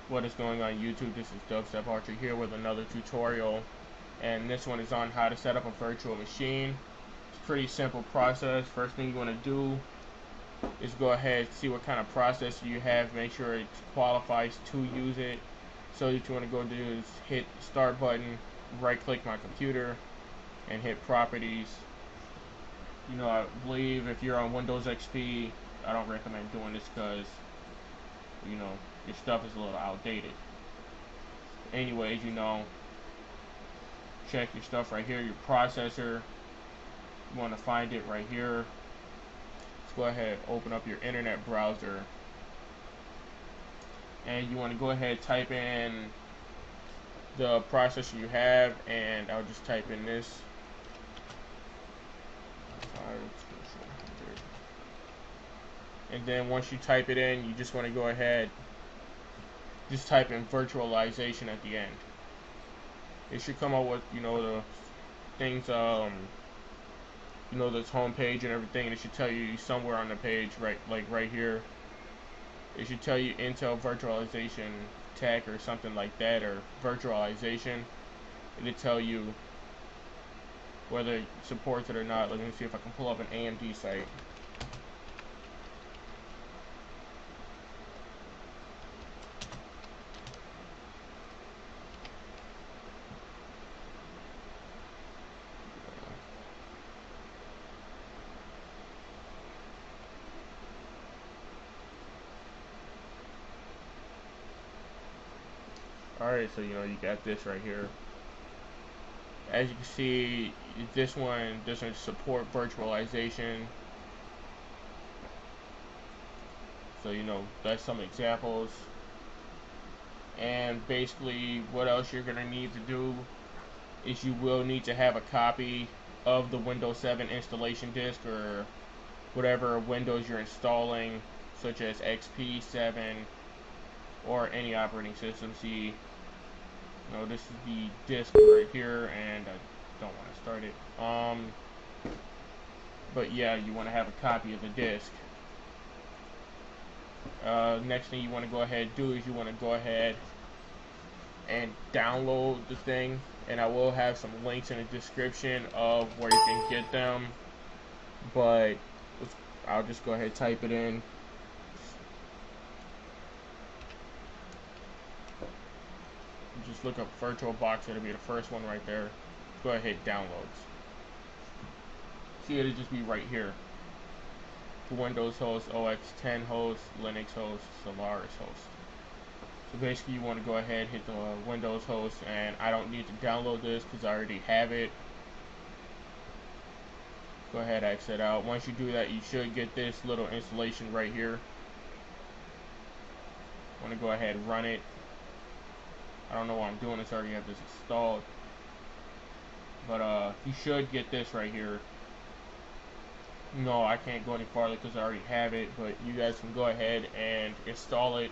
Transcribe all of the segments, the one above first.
What is going on YouTube? This is Dubstep Archer here with another tutorial, and this one is on how to set up a virtual machine. It's a pretty simple process. First thing you want to do is go ahead and see what kind of processor you have, make sure it qualifies to use it. So what you want to go do is hit the start button, right click my computer, and hit properties. I believe if you're on Windows XP, I don't recommend doing this because your stuff is a little outdated. Anyways, check your stuff right here, your processor. You want to find it right here. Let's go ahead, open up your internet browser, and you want to go ahead, type in the processor you have, and I'll just type in this. And then once you type it in, you just want to go ahead, just type in virtualization at the end. It should come up with the things, this home page and everything, and it should tell you somewhere on the page, right here. It should tell you Intel virtualization tech or something like that, or virtualization. It'll tell you whether it supports it or not. Let me see if I can pull up an AMD site. Alright, so you got this right here. As you can see, this one doesn't support virtualization. So that's some examples. And basically what else you're gonna need to do is you will need to have a copy of the Windows 7 installation disk, or whatever Windows you're installing, such as XP 7 or any operating system. See, this is the disk right here, and I don't want to start it. But yeah, you want to have a copy of the disk. Next thing you want to go ahead and do is you want to go ahead and download the thing, and I will have some links in the description of where you can get them, but I'll just go ahead and type it in. Just look up VirtualBox, it'll be the first one right there. Go ahead, hit downloads. See, it'll just be right here. Windows host, OS X host, Linux host, Solaris host. So basically you want to go ahead, hit the Windows host, and I don't need to download this because I already have it. Go ahead, exit out. Once you do that, you should get this little installation right here. Want to go ahead and run it. I don't know why I'm doing this, I already have this installed. But you should get this right here. No, I can't go any farther because I already have it, but you guys can go ahead and install it.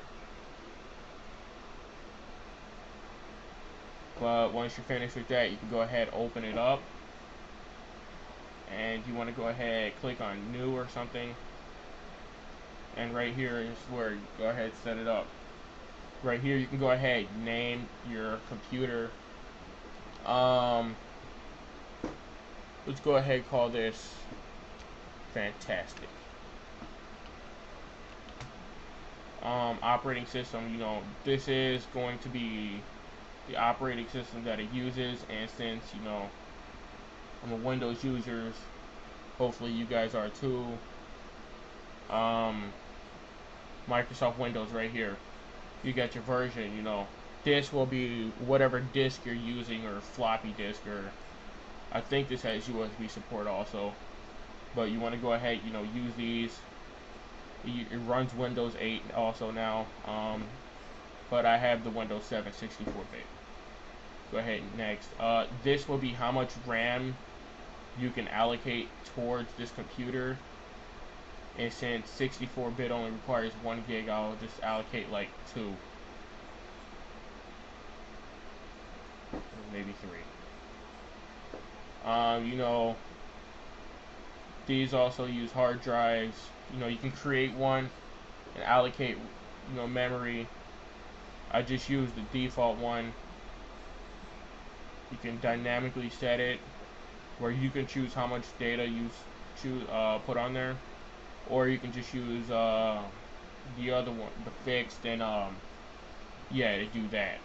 But once you're finished with that, you can go ahead, open it up, and you want to go ahead, click on new or something, and right here is where you go ahead, set it up. Right here you can go ahead, name your computer. Let's go ahead, call this Fantastic. Operating system, this is going to be the operating system that it uses, and since I'm a Windows user, hopefully you guys are too. Microsoft Windows right here, you got your version. This will be whatever disk you're using, or floppy disk, or I think this has USB support also. But you want to go ahead, use these. It runs Windows 8 also now, but I have the Windows 7 64-bit. Go ahead, next. This will be how much RAM you can allocate towards this computer. And since 64-bit only requires 1 gig, I'll just allocate like 2. Maybe 3. These also use hard drives. You can create one and allocate, memory. I just use the default one. You can dynamically set it where you can choose how much data you put on there, or you can just use the other one, the fixed, and yeah, to do that.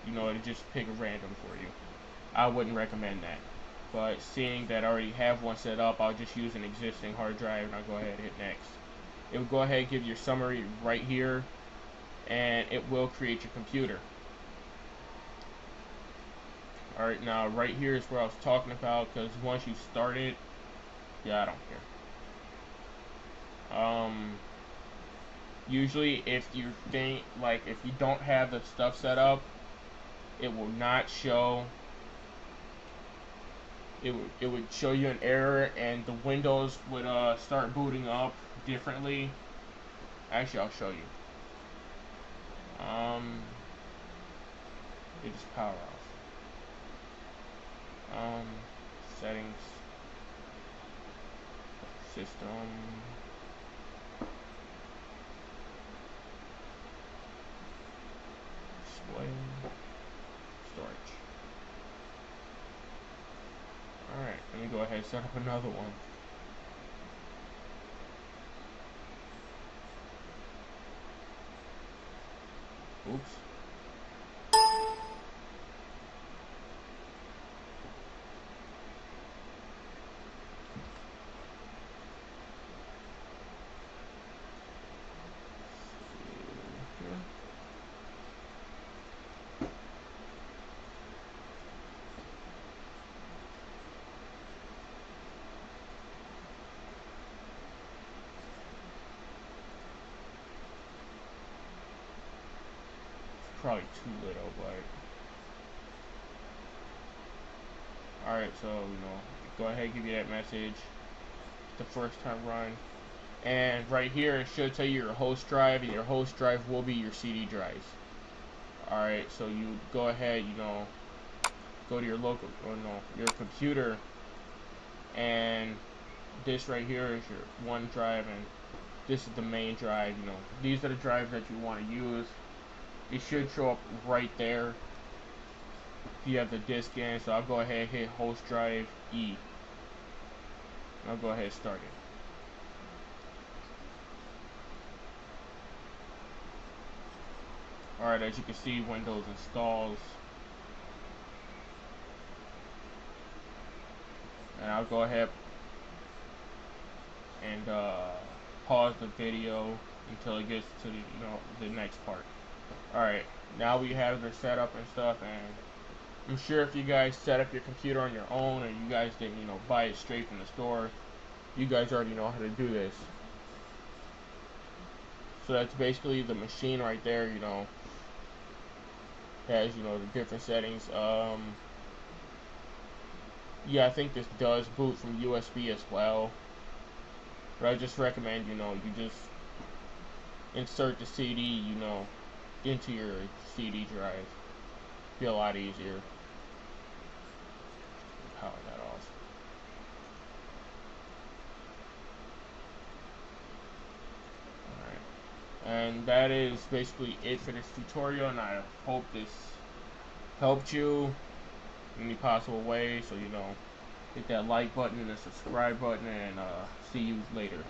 You know, to just pick a random for you. I wouldn't recommend that. But seeing that I already have one set up, I'll just use an existing hard drive and I'll go ahead and hit next. It will go ahead and give your summary right here, and it will create your computer. Alright, now right here is where I was talking about, because once you start it, yeah, I don't care. Usually if you think, like, if you don't have the stuff set up, it will not show. It would show you an error, and the Windows would start booting up differently. Actually, I'll show you. It just power off. Settings, system, display, storage. Alright, let me go ahead and set up another one. Oops. Probably too little, but alright, so go ahead and give you that message the first time run, and right here it should tell you your host drive, and your host drive will be your CD drives. Alright, so you go ahead, go to your local, your computer, and this right here is your one drive, and this is the main drive. These are the drives that you want to use. It should show up right there if you have the disk in. So I'll go ahead and hit host drive E. I'll go ahead and start it. Alright, as you can see, Windows installs. And I'll go ahead and pause the video until it gets to the next part. Alright, now we have the setup and stuff, and I'm sure if you guys set up your computer on your own and you guys didn't, buy it straight from the store, you guys already know how to do this. So that's basically the machine right there, has, the different settings. Yeah, I think this does boot from USB as well. But I just recommend, you just insert the CD, into your CD drive. Be a lot easier. Power that off. Alright. And that is basically it for this tutorial, and I hope this helped you in any possible way. So, hit that like button and the subscribe button, and see you later.